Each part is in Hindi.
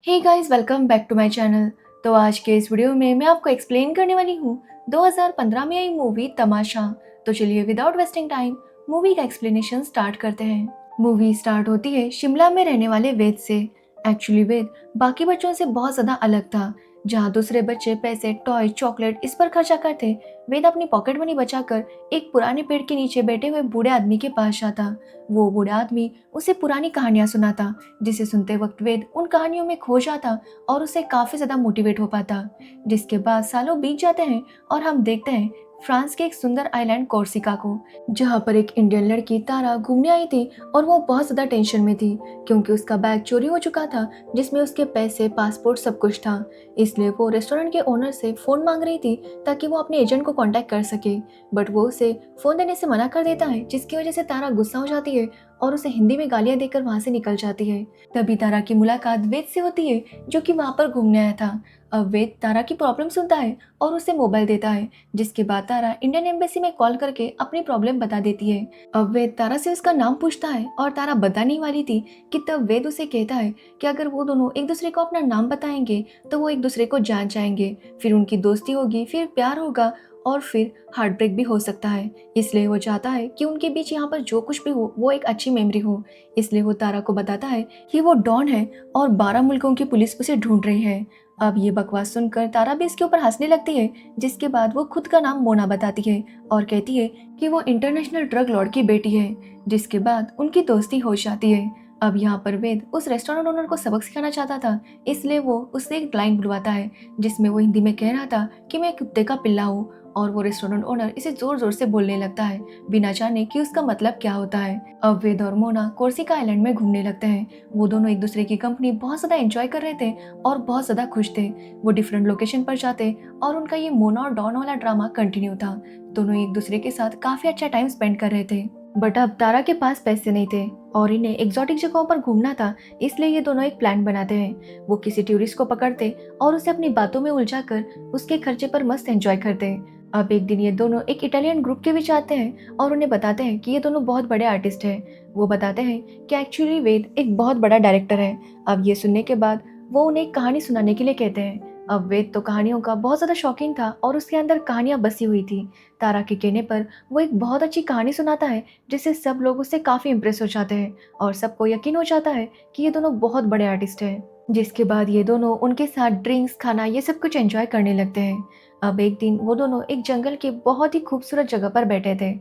Hey guys, welcome back to my channel. तो आज के इस वीडियो में मैं आपको एक्सप्लेन करने वाली हूँ 2015 में आई मूवी तमाशा। तो चलिए विदाउट वेस्टिंग टाइम मूवी का एक्सप्लेनेशन स्टार्ट करते हैं। मूवी स्टार्ट होती है शिमला में रहने वाले वेद से। एक्चुअली वेद बाकी बच्चों से बहुत ज़्यादा अलग था। जहाँ दूसरे बच्चे पैसे, टॉय, चॉकलेट इस पर खर्चा करते, वेद अपनी पॉकेट मनी बचाकर एक पुराने पेड़ के नीचे बैठे हुए बूढ़े आदमी के पास जाता। वो बूढ़ा आदमी उसे पुरानी कहानियां सुनाता, जिसे सुनते वक्त वेद उन कहानियों में खो जाता और उससे काफी ज्यादा मोटिवेट हो पाता। जिसके बाद सालों बीत जाते हैं और हम देखते हैं फ्रांस के एक सुंदर आइलैंड कोर्सिका को, जहाँ पर एक इंडियन लड़की तारा घूमने आई थी और वो बहुत ज्यादा टेंशन में थी क्योंकि उसका बैग चोरी हो चुका था जिसमें उसके पैसे, पासपोर्ट सब कुछ था। इसलिए वो रेस्टोरेंट के ओनर से फोन मांग रही थी ताकि वो अपने एजेंट को कांटेक्ट कर सके, बट वो उसे फोन देने से मना कर देता है, जिसकी वजह से तारा गुस्सा हो जाती है और उसे हिंदी में गालियां देकर वहां से निकल जाती है। तभी तारा की मुलाकात वेद से होती है, जो कि वहां पर घूमने आया था। अब वेद तारा की प्रॉब्लम सुनता है और उसे मोबाइल देता है, जिसके बाद तारा इंडियन एम्बेसी में कॉल करके अपनी प्रॉब्लम बता देती है। अब वेद तारा से उसका नाम पूछता है और तारा बताने वाली थी कि तब वेद उसे कहता है कि अगर वो दोनों एक दूसरे को अपना नाम बताएंगे तो वो एक दूसरे को जान जाएंगे, फिर उनकी दोस्ती होगी, फिर प्यार होगा और फिर हार्ट ब्रेक भी हो सकता है। इसलिए वो चाहता है कि उनके बीच यहाँ पर जो कुछ भी हो वो एक अच्छी मेमोरी हो। इसलिए वो तारा को बताता है कि वो डॉन है और 12 मुल्कों की पुलिस उसे ढूंढ रही है। अब ये बकवास सुनकर तारा भी इसके ऊपर हंसने लगती है, जिसके बाद वो खुद का नाम मोना बताती है और कहती है कि वो इंटरनेशनल ड्रग लॉर्ड की बेटी है। जिसके बाद उनकी दोस्ती हो जाती है। अब यहाँ पर वेद उस रेस्टोरेंट ओनर को सबक सिखाना चाहता था, इसलिए वो उससे एक लाइन बुलवाता है जिसमें वो हिंदी में कह रहा था कि मैं कुत्ते का पिल्ला हूँ, और वो रेस्टोरेंट ओनर इसे जोर जोर से बोलने लगता है बिना जाने कि उसका मतलब क्या होता है। अब वेद और मोना कोर्सिका आइलैंड में घूमने लगते हैं। वो दोनों एक दूसरे की कंपनी बहुत ज्यादा एंजॉय कर रहे थे और बहुत ज्यादा खुश थे। वो डिफरेंट लोकेशन पर जाते और उनका ये मोना और डॉन वाला ड्रामा कंटिन्यू था। दोनों एक दूसरे के साथ काफी अच्छा टाइम स्पेंड कर रहे थे, बट अब तारा के पास पैसे नहीं थे और इन्हें एग्जॉटिक जगहों पर घूमना था। इसलिए ये दोनों एक प्लान बनाते हैं। वो किसी टूरिस्ट को पकड़ते और उसे अपनी बातों में उलझाकर उसके खर्चे पर मस्त एंजॉय करते। अब एक दिन ये दोनों एक इटालियन ग्रुप के बीच आते हैं और उन्हें बताते हैं कि ये दोनों बहुत बड़े आर्टिस्ट हैं। वो बताते हैं कि एक्चुअली वेद एक बहुत बड़ा डायरेक्टर है। अब ये सुनने के बाद वो उन्हें एक कहानी सुनाने के लिए कहते हैं। अब वेद तो कहानियों का बहुत ज्यादा शौकीन था और उसके अंदर कहानियां बसी हुई थी। तारा के कहने पर वो एक बहुत अच्छी कहानी सुनाता है, जिससे सब लोग उससे काफी इम्प्रेस हो जाते हैं और सबको यकीन हो जाता है कि ये दोनों बहुत बड़े आर्टिस्ट हैं। जिसके बाद ये दोनों उनके साथ ड्रिंक्स, खाना ये सब कुछ एंजॉय करने लगते हैं। अब एक दिन वो दोनों एक जंगल के बहुत ही खूबसूरत जगह पर बैठे थे।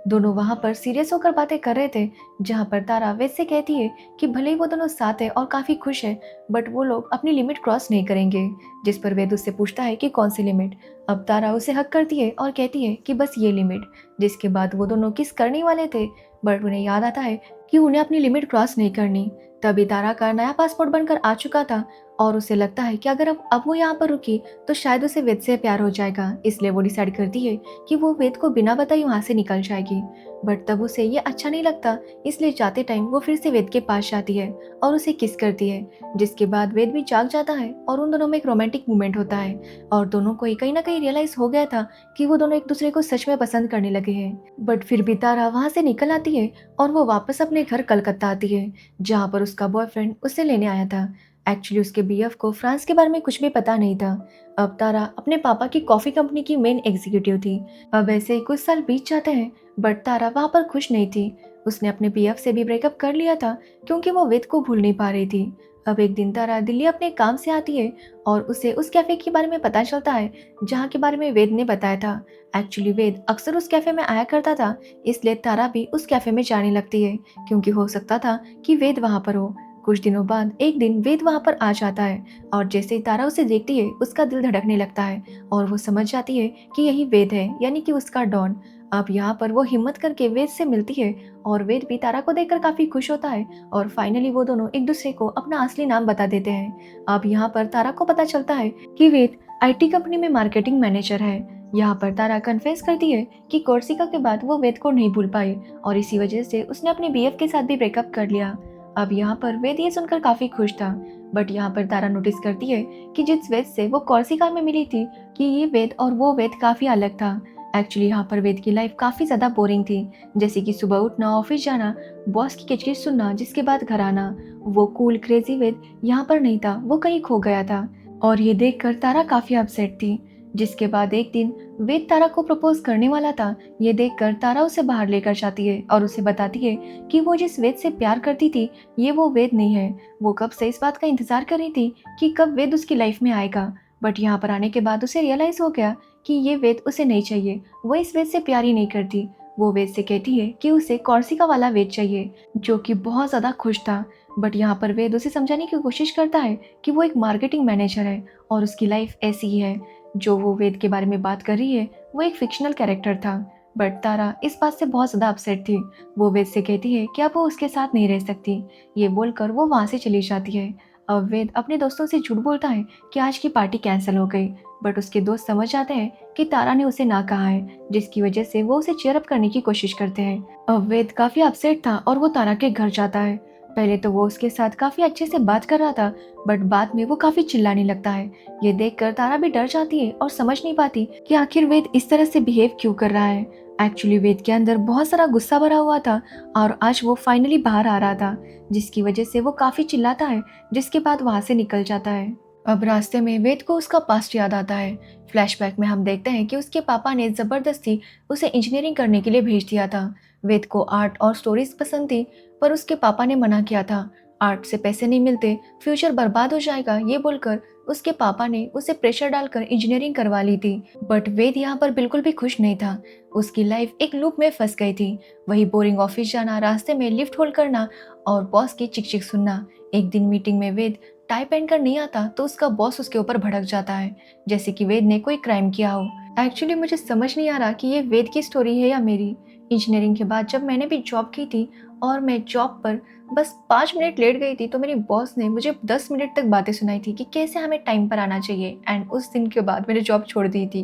दोनों वहां पर सीरियस होकर बातें कर रहे थे, जहां पर तारा वैसे कहती है कि भले ही वो दोनों साथ है और काफी खुश है, बट वो लोग अपनी लिमिट क्रॉस नहीं करेंगे। जिस पर वेद उससे पूछता है कि कौन सी लिमिट। अब तारा उसे हक करती है और कहती है कि बस ये लिमिट। जिसके बाद वो दोनों किस करने वाले थे, बट उन्हें याद आता है कि उन्हें अपनी लिमिट क्रॉस नहीं करनी। तभी तारा का नया पासपोर्ट बनकर आ चुका था और उसे लगता है कि अगर अब वो यहाँ पर रुकी तो शायद उसे वेद से प्यार हो जाएगा। इसलिए वो डिसाइड करती है कि वो वेद को बिना बताए वहाँ से निकल जाएगी, बट तब उसे ये अच्छा नहीं लगता। इसलिए जाते टाइम वो फिर से वेद के पास जाती है और उसे किस करती है। जिसके बाद वेद भी जाग जाता है और उन दोनों में एक रोमांटिक मोमेंट होता है और दोनों को ही कहीं ना कहीं रियलाइज हो गया था कि वो दोनों एक दूसरे को सच में पसंद करने लगे हैं। बट फिर भी तारा वहाँ से निकल आती है और वो वापस अपने घर कलकत्ता आती है, जहाँ पर उसका बॉयफ्रेंड उसे लेने आया था। एक्चुअली उसके बीएफ को फ्रांस के बारे में कुछ भी पता नहीं था। अब तारा अपने पापा की कॉफी कंपनी की मेन एग्जीक्यूटिव थी। अब ऐसे ही कुछ साल बीत जाते हैं, बट तारा वहाँ पर खुश नहीं थी। उसने अपने बीएफ से भी ब्रेकअप कर लिया था क्योंकि वो वेद को भूल नहीं पा रही थी। अब एक दिन तारा दिल्ली अपने काम से आती है और उसे उस कैफे के बारे में पता चलता है जहाँ के बारे में वेद ने बताया था। एक्चुअली वेद अक्सर उस कैफे में आया करता था, इसलिए तारा भी उस कैफे में जाने लगती है क्योंकि हो सकता था कि वेद वहाँ पर हो। कुछ दिनों बाद एक दिन वेद वहाँ पर आ जाता है और जैसे ही तारा उसे देखती है उसका दिल धड़कने लगता है और वो समझ जाती है कि यही वेद है, यानी कि उसका डॉन। अब यहाँ पर वो हिम्मत करके वेद से मिलती है और वेद भी तारा को देखकर काफी खुश होता है और फाइनली वो दोनों एक दूसरे को अपना असली नाम बता देते हैं। अब यहाँ पर तारा को पता चलता है कि वेद आईटी कंपनी में मार्केटिंग मैनेजर है। यहाँ पर तारा कन्फेस करती है कि कोर्सिका के बाद वो वेद को नहीं भूल पाई और इसी वजह से उसने अपने बीएफ के साथ भी ब्रेकअप कर लिया। अब यहाँ पर वेद ये सुनकर काफी खुश था, बट यहाँ पर तारा नोटिस करती है कि जिस वेद से वो कोर्सिका में मिली थी कि ये वेद और वो वेद काफी अलग था। एक्चुअली यहाँ पर वेद की लाइफ काफ़ी ज़्यादा बोरिंग थी, जैसे कि सुबह उठना, ऑफिस जाना, बॉस की किचकिच सुनना, जिसके बाद घर आना। वो कूल क्रेजी वेद यहाँ पर नहीं था, वो कहीं खो गया था। और ये देखकर तारा काफ़ी अपसेट थी। जिसके बाद एक दिन वेद तारा को प्रपोज करने वाला था। ये देखकर तारा उसे बाहर लेकर जाती है और उसे बताती है कि वो जिस वेद से प्यार करती थी ये वो वेद नहीं है। वो कब से इस बात का इंतजार कर रही थी कि कब वेद उसकी लाइफ में आएगा। बट यहाँ पर आने के बाद उसे रियलाइज हो गया कि ये वेद उसे नहीं चाहिए। वो इस वेद से प्यार ही नहीं करती। वो वेद से कहती है कि उसे कॉर्सिका वाला वेद चाहिए, जो कि बहुत ज़्यादा खुश था। बट यहाँ पर वेद उसे समझाने की कोशिश करता है कि वो एक मार्केटिंग मैनेजर है और उसकी लाइफ ऐसी ही है। जो वो वेद के बारे में बात कर रही है वो एक फिक्शनल कैरेक्टर था। बट तारा इस बात से बहुत ज़्यादा अपसेट थी। वो वेद से कहती है कि अब वो उसके साथ नहीं रह सकती। ये बोलकर वो वहाँ से चली जाती है। अब वेद अपने दोस्तों से झूठ बोलता है कि आज की पार्टी कैंसिल हो गई। बट उसके दोस्त समझ जाते हैं कि तारा ने उसे ना कहा है, जिसकी वजह से वो उसे चीयर अप करने की कोशिश करते हैं। अब वेद काफ़ी अपसेट था और वो तारा के घर जाता है। पहले तो वो उसके साथ काफ़ी अच्छे से बात कर रहा था, बट बाद में वो काफ़ी चिल्लाने लगता है। ये देखकर तारा भी डर जाती है और समझ नहीं पाती कि आखिर वेद इस तरह से बिहेव क्यों कर रहा है। एक्चुअली वेद के अंदर बहुत सारा गुस्सा भरा हुआ था और आज वो फाइनली बाहर आ रहा था, जिसकी वजह से वो काफ़ी चिल्लाता है, जिसके बाद वहाँ से निकल जाता है। अब रास्ते में वेद को उसका पास्ट याद आता है। फ्लैशबैक में हम देखते हैं कि उसके पापा ने ज़बरदस्ती उसे इंजीनियरिंग करने के लिए भेज दिया था। वेद को आर्ट और स्टोरीज पसंद थी, पर उसके पापा ने मना किया था। आर्ट से पैसे नहीं मिलते, फ्यूचर बर्बाद हो जाएगा, ये बोलकर उसके पापा ने उसे प्रेशर डालकर इंजीनियरिंग करवा ली थी। बट वेद यहाँ पर बिल्कुल भी खुश नहीं था। उसकी लाइफ एक लूप में फंस गई थी। वही बोरिंग ऑफिस जाना, रास्ते में लिफ्ट होल्ड करना और बॉस की चिक चिक सुनना। एक दिन मीटिंग में वेद टाई पहन कर नहीं आता तो उसका बॉस उसके ऊपर भड़क जाता है, जैसे कि वेद ने कोई क्राइम किया हो। एक्चुअली मुझे समझ नहीं आ रहा कि ये वेद की स्टोरी है या मेरी। इंजीनियरिंग के बाद जब मैंने भी जॉब की थी और मैं जॉब पर बस 5 मिनट लेट गई थी, तो मेरे बॉस ने मुझे 10 मिनट तक बातें सुनाई थी कि कैसे हमें टाइम पर आना चाहिए। एंड उस दिन के बाद मैंने जॉब छोड़ दी थी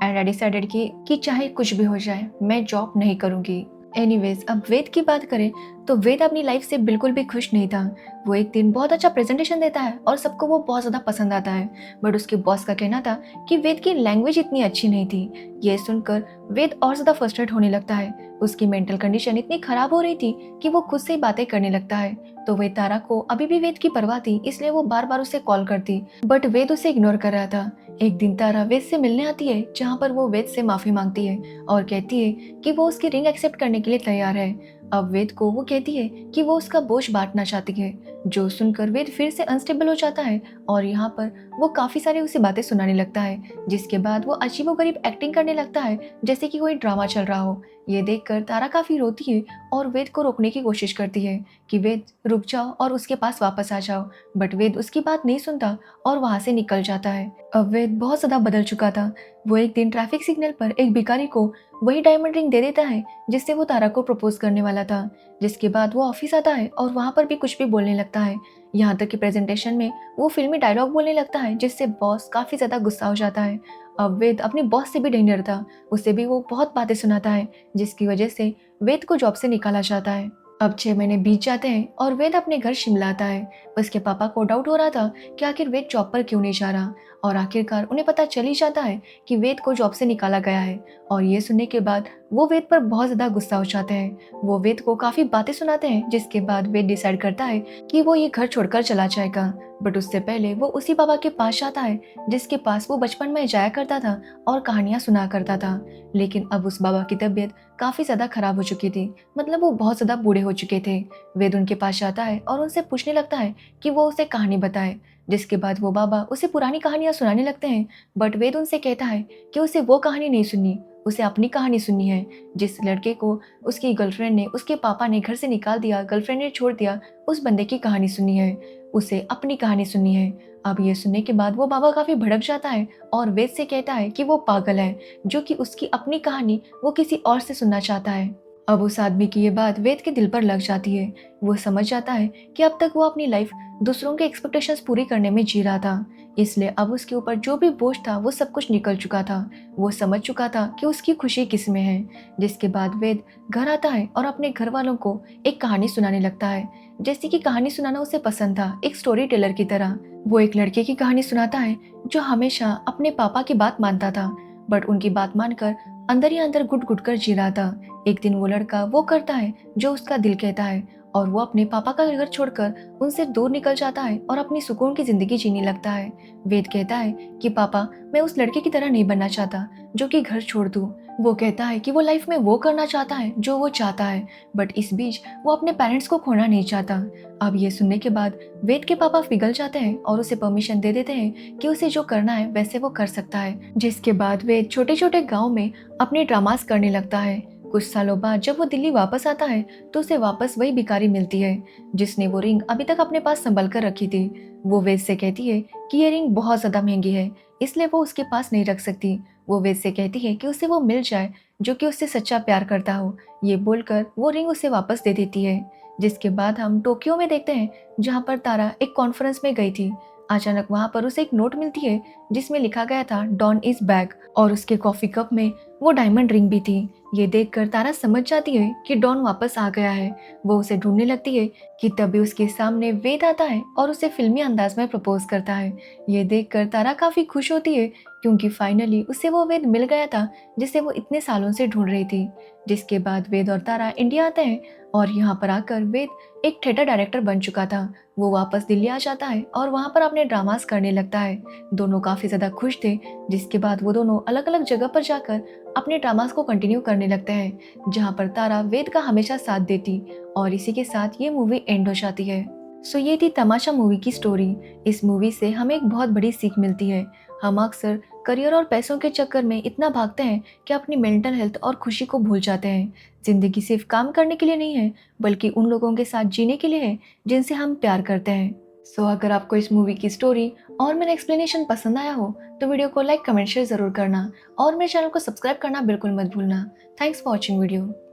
एंड आई डिसाइडेड कि चाहे कुछ भी हो जाए मैं जॉब नहीं करूँगी। एनीवेज, अब वेद की बात करें तो वेद अपनी लाइफ से बिल्कुल भी खुश नहीं था। वो एक दिन बहुत अच्छा प्रेजेंटेशन देता है और सबको वो बहुत ज़्यादा पसंद आता है। बट उसके बॉस का कहना था कि वेद की लैंग्वेज इतनी अच्छी नहीं थी। ये सुनकर वेद और ज़्यादा फ्रस्ट्रेट होने लगता है। उसकी मेंटल कंडीशन इतनी खराब हो रही थी कि वो खुद से ही बातें करने लगता है। तो वे तारा को अभी भी वेद की परवाह थी, इसलिए वो बार बार उसे कॉल करती, बट वेद उसे इग्नोर कर रहा था। एक दिन तारा वेद से मिलने आती है, जहाँ पर वो वेद से माफ़ी मांगती है और कहती है कि वो उसकी रिंग एक्सेप्ट करने के लिए तैयार है। अब वेद को वो कहती है कि वो उसका बोझ बांटना चाहती है, जो सुनकर वेद फिर से अनस्टेबल हो जाता है और यहाँ पर वो काफ़ी सारी उसे बातें सुनाने लगता है, जिसके बाद वो अजीबोगरीब एक्टिंग करने लगता है, जैसे कि कोई ड्रामा चल रहा हो। ये देखकर तारा काफ़ी रोती है और वेद को रोकने की कोशिश करती है कि वेद रुक जाओ और उसके पास वापस आ जाओ। बट वेद उसकी बात नहीं सुनता और वहाँ से निकल जाता है। अब वेद बहुत ज़्यादा बदल चुका था। वो एक दिन ट्रैफिक सिग्नल पर एक भिखारी को वही डायमंड रिंग दे देता है जिससे वो तारा को प्रपोज करने वाला था। जिसके बाद वो ऑफिस आता है और वहाँ पर भी कुछ भी बोलने लगता है। यहाँ तक कि प्रेजेंटेशन में वो फिल्मी डायलॉग बोलने लगता है, जिससे बॉस काफ़ी ज़्यादा गुस्सा हो जाता है। अब वेद अपने बॉस से भी नहीं डरता, उसे भी वो बहुत बातें सुनाता है, जिसकी वजह से वेद को जॉब से निकाला जाता है। अब 6 महीने बीत जाते हैं और वेद अपने घर शिमला आता है। उसके पापा को डाउट हो रहा था कि आखिर वेद जॉब पर क्यों नहीं जा रहा, और आखिरकार उन्हें पता चल ही जाता है कि वेद को जॉब से निकाला गया है। और ये सुनने के बाद वो वेद पर बहुत ज़्यादा गुस्सा हो जाते हैं। वो वेद को काफ़ी बातें सुनाते हैं, जिसके बाद वेद डिसाइड करता है कि वो ये घर छोड़कर चला जाएगा। बट उससे पहले वो उसी बाबा के पास जाता है जिसके पास वो बचपन में जाया करता था और कहानियाँ सुना करता था। लेकिन अब उस बाबा की तबीयत काफ़ी ज़्यादा खराब हो चुकी थी, मतलब वो बहुत ज़्यादा बूढ़े हो चुके थे। वेद उनके पास जाता है और उनसे पूछने लगता है कि वो उसे कहानी बताए, जिसके बाद वो बाबा उसे पुरानी कहानियाँ सुनाने लगते हैं। बट वेद उनसे कहता है कि उसे वो कहानी नहीं सुननी, उसे अपनी कहानी सुननी है। जिस लड़के को उसकी गर्लफ्रेंड ने, उसके पापा ने घर से निकाल दिया, गर्लफ्रेंड ने छोड़ दिया, उस बंदे की कहानी सुननी है, उसे अपनी कहानी सुननी है। अब ये सुनने के बाद वो बाबा काफ़ी भड़क जाता है और वेद से कहता है कि वो पागल है, जो कि उसकी अपनी कहानी वो किसी और से सुनना चाहता है। अब उस आदमी की ये बात वेद के दिल पर लग जाती है। वो समझ जाता है कि अब तक वो अपनी लाइफ दूसरों के एक्सपेक्टेशंस पूरी करने में जी रहा था, इसलिए अब उसके ऊपर जो भी बोझ था वो सब कुछ निकल चुका था। वो समझ चुका था कि उसकी खुशी किस में है। जिसके बाद वेद घर आता है और अपने घर वालों को एक कहानी सुनाने लगता है। जैसे कि कहानी सुनाना उसे पसंद था, एक स्टोरी टेलर की तरह। वो एक लड़के की कहानी सुनाता है जो हमेशा अपने पापा की बात मानता था, बट उनकी बात मानकर अंदर ही अंदर घुट घुट कर जी रहा था। एक दिन वो लड़का वो करता है जो उसका दिल कहता है और वो अपने पापा का घर छोड़कर उनसे दूर निकल जाता है और अपनी सुकून की जिंदगी जीने लगता है। वेद कहता है कि पापा, मैं उस लड़के की तरह नहीं बनना चाहता जो कि घर छोड़ दूं। वो कहता है कि वो लाइफ में वो करना चाहता है जो वो चाहता है, बट इस बीच वो अपने पेरेंट्स को खोना नहीं चाहता। अब ये सुनने के बाद वेद के पापा पिघल जाते हैं और उसे परमिशन दे देते हैं कि उसे जो करना है वैसे वो कर सकता है। जिसके बाद वेद छोटे छोटे गाँव में अपने ड्रामास करने लगता है। कुछ सालों बाद जब वो दिल्ली वापस आता है तो उसे वापस वही भिखारी मिलती है जिसने वो रिंग अभी तक अपने पास संभल कर रखी थी। वो वेद से कहती है कि ये रिंग बहुत ज्यादा महंगी है, इसलिए वो उसके पास नहीं रख सकती। वो वेद से कहती है कि उसे वो मिल जाए जो कि उससे सच्चा प्यार करता हो। ये बोलकर वो रिंग उसे वापस दे देती है। जिसके बाद हम टोक्यो में देखते हैं जहाँ पर तारा एक कॉन्फ्रेंस में गई थी। अचानक वहां पर उसे एक नोट मिलती है जिसमें लिखा गया था डॉन इज बैक, और उसके कॉफी कप में वो डायमंड रिंग भी थी। ये देखकर तारा समझ जाती है कि डॉन वापस आ गया है। वो उसे ढूंढने लगती है कि तभी उसके सामने वेद आता है और उसे फिल्मी अंदाज में प्रपोज करता है। ये देखकर तारा काफी खुश होती है क्योंकि फाइनली उसे वो वेद मिल गया था जिसे वो इतने सालों से ढूंढ रही थी। जिसके बाद वेद और तारा इंडिया आते हैं और यहाँ पर आकर वेद एक थिएटर डायरेक्टर बन चुका था। वो वापस दिल्ली आ जाता है और वहाँ पर अपने ड्रामास करने लगता है। दोनों काफी ज्यादा खुश थे। जिसके बाद वो दोनों अलग अलग जगह पर जाकर अपने ड्रामास को कंटिन्यू करने लगते हैं जहाँ पर तारा वेद का हमेशा साथ देती, और इसी के साथ ये मूवी एंड हो जाती है। सो ये थी तमाशा मूवी की स्टोरी। इस मूवी से हमें एक बहुत बड़ी सीख मिलती है। हम अक्सर करियर और पैसों के चक्कर में इतना भागते हैं कि अपनी मेंटल हेल्थ और खुशी को भूल जाते हैं। जिंदगी सिर्फ काम करने के लिए नहीं है, बल्कि उन लोगों के साथ जीने के लिए है जिनसे हम प्यार करते हैं। सो अगर आपको इस मूवी की स्टोरी और मेरा एक्सप्लेनेशन पसंद आया हो तो वीडियो को लाइक, कमेंट, शेयर जरूर करना और मेरे चैनल को सब्सक्राइब करना बिल्कुल मत भूलना। Thanks for watching video.